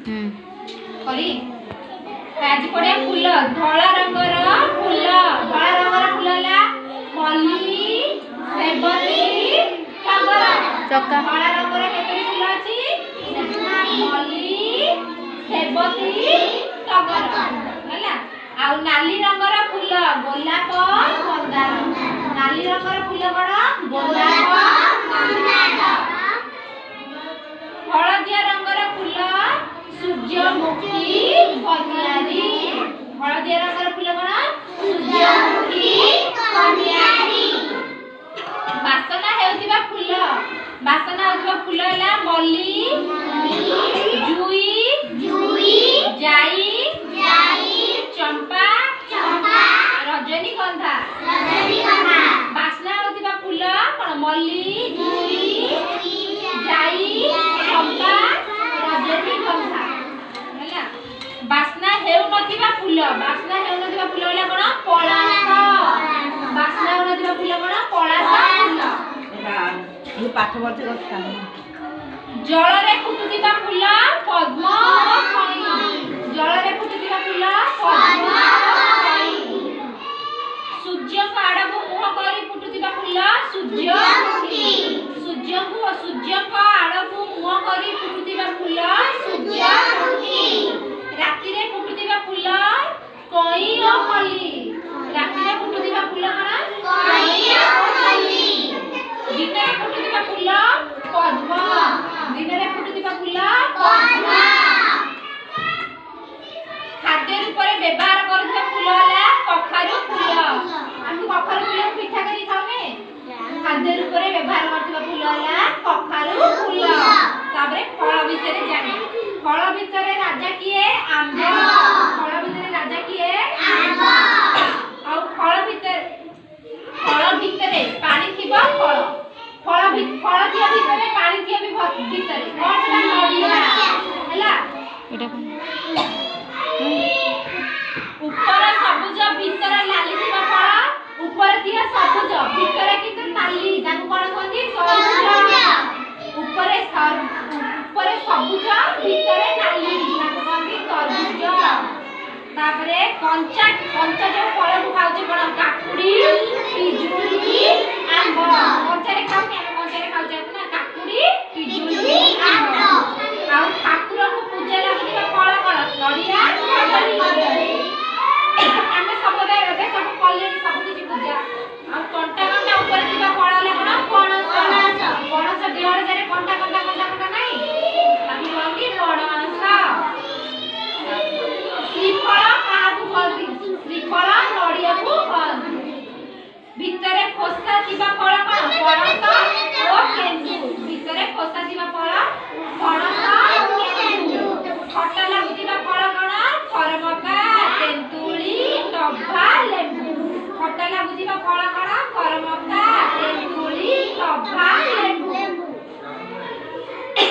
करी आज पड़े फूल धला रंगर फूल धला रंगर फूल ला मल्ली सेबती टगर चक्का धला रंगर केतरी फूल अछि मल्ली सेबती टगर हला आ नाली रंगर फूल गोलाप मंदार नाली रंगर फूल बड़ा गोलाप मंदार हलदिया रंगर फूल सूर्यमुखी कन्यारी हलदिया रंगर फूल बड़ा सूर्यमुखी कन्यारी बासना हेउतिबा फूल हला मल्ली जुई जाई चंपा रजनीगंधा बासना हेउतिबा फूल कोन मल्ली जुई जाई चंपा रजनीगंधा हला बासना हेउ नथिबा फूल हला कोन पलाश बासना हेउ नथिबा फूल कोन पलाश फूल ये पाठ पढ़ते କଥା जलरे फुटुतिबा फूल पद्म खई जलरे फुटुतिबा फूल पद्म खई सूर्य आड़को मुह करी फुटुतिबा फूल सूर्यमुखी सूर्य का आड़को मुह करी फुटुतिबा फूल सूर्यमुखी राति रे फुटुतिबा फूल कई ओ कली राति रे फुटुतिबा फूल कना कई ओ कली दिन रे फुटुतिबा फूल पद्म दिन रे फुटुतिबा फूल पद्म खाद्य रूप रे व्यवहार करथिबा फूल हला कखारू फूल हम कखारू फूल पिठा करी खावे खाद्य रूप रे व्यवहार करथिबा फूल हला कखारू फूल ताबरे फल भितरे जाने फल भितरे राजा किए आंबा फल भितरे राजा किए आंबा आ फल भितरे पानी थिबा फल दिया भितरे पानी दिया भी भितरे कोन सेटा नडिया हला एटा ऊपर सबुज भितर लाली थिबा फल ऊपर दिया सबुज भितरे किंतु नाली ताको कोन कहंती तरबुज ऊपर सबुज भितरे नाली ताको कहंती तरबुज तापरे कंचा जो फल को खाउचे कोन काकुडी पिजुली आंब कंचा रे खाउचे ना काकुडी पिजुली आंब आ ठाकुर को पूजा लागुवा फल कोन नडिया कदली आमे सब बे सब कले सब किछि पूजा आ कंटा ऊपर दिबा फल ला कोन पणस देहर जारे कंटा नाही ताकि कहंती पणस श्रीफल काहाकू कहंती श्रीफल नडिया को कहंती भितरे खोसा थिबा फल कोन पणस ओ केंदु भितरे खोसा थिबा फल पणस केंदु खट्टा लागुथिबा फल कोन करमका तेंतुली टभा लेबू खट्टा लागुथिबा फल कोन करमका तेंतुली टभा लेबू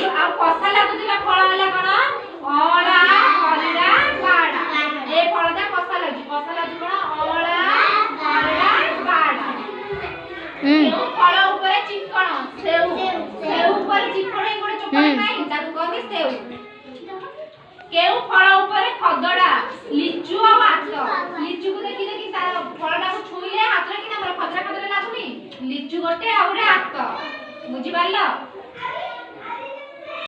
आ खोसा लागुथिबा फल हला कोन अळा हरडा बाडा ए फलटा खोसा लागि कोन अळा हरडा बाडा केउ फल ऊपर चिकण सेउ ऊपर चिकण एक गोटे चोपड़ नाही ताकू कहबे सेउ केउ फल ऊपर खदडा लिचु आ हाथ लिचु को देखि तार फलटा को छुईले हाथ रे कि हमर खदरा लागुनी लिचु गोटे आ गोटे हाथ बुझि पारलो।